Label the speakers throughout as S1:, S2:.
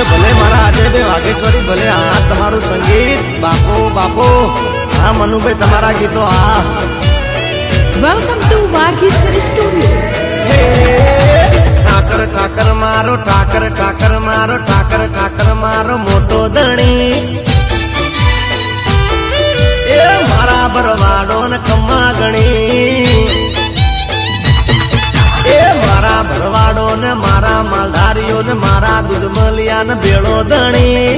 S1: ભલે મારા આજે બે વાઘેશ્વરી ભલે આ તમારું સંગીત બાપો બાપો હા મનુભાઈ તમારા ગીતો આ
S2: welcome to Vagheshwari studio
S1: Thakar Thakar મારો ઠાકર ઠાકર મારો ઠાકર ઠાકર મારો મોટો ધણી એ મારા બરવાડો ને કમ્મા ગણી એ મારા ભરવાડો ને મારા માલધારીઓ ને મારા દૂધમલિયા ને ભેળો ધણી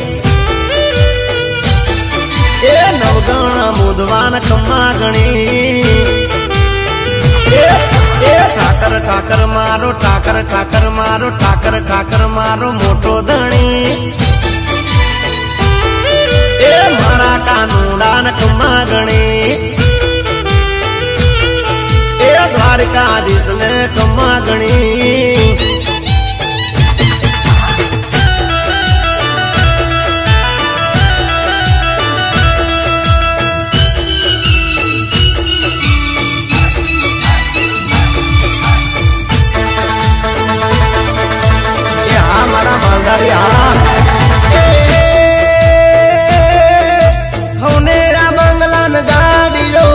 S1: એ નવગણ મોદવા ને કમ્મા ગણી એ ઠાકર ઠાકર મારો ઠાકર ઠાકર મારો ઠાકર ઠાકર મારો મોટો ધણી એ મારા કાનુડા ને કમ્મા ગણી એ દ્વારકાધીશ ને કમ્મા ગણી એ હા મારા માલધારી હા હવનેરા બંગલા ને ગાડીઓ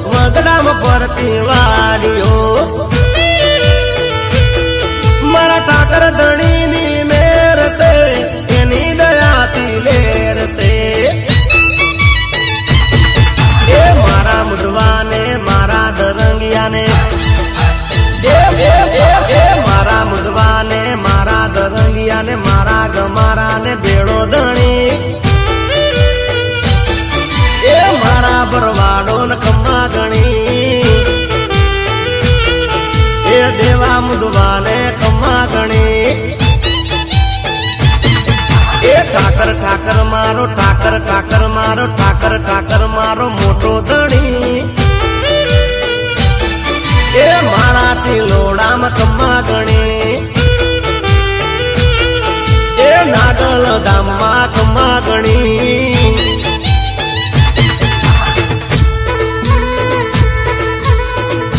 S1: વગડામાં ફરતી વાડીઓ મારા ઠાકર ધણી ની મેર છે એની દયાથી લેર છે એ મારા મુદવાને મારા દરંગિયાને એ મારા મુદવાને મારા દરંગિયાને મારા ગમારાને ભેળો ધણી એ મારા બરવાડો ને કમ્મા ગણી એ દેવા મુદવાને કમ્મા ગણી એ ઠાકર ઠાકર મારો ઠાકર ઠાકર મારો ઠાકર ઠાકર મારો મોટો ધણી એ મારાથી લોડામાં કમ્મા ગણી એ નાગલ ધામમાં કમ્મા ગણી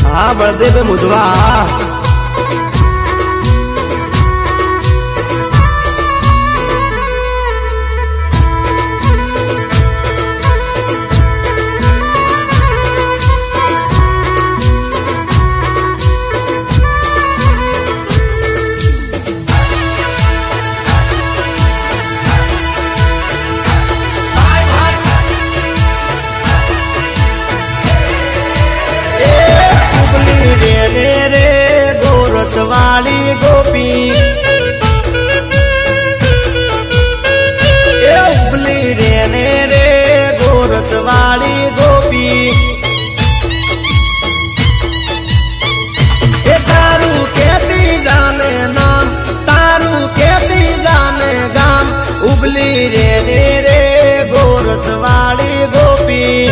S1: હા બળદેવ મુદવા વાળી ગોપી એ ઉબલી રે ગોરસ વાળી ગોપી એ તારું કેતી જાને નામ તારું કેતી જાને ગામ ઉબલી રે ગોરસ વાળી ગોપી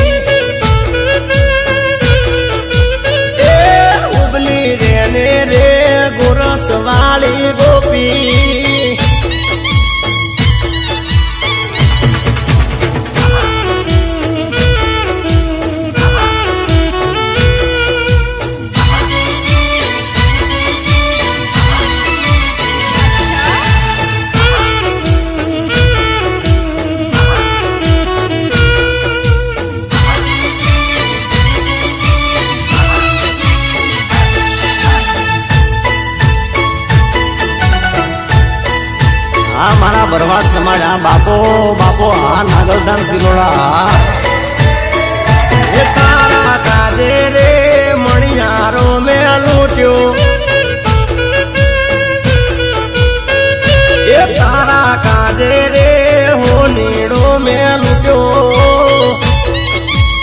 S1: એ ઉબલી રે ગોરસ મળ્યા બાપો બાપો હા નાગલધામ સિલોડા એ તારા કાજે રે મણિયારો મેં લૂટ્યો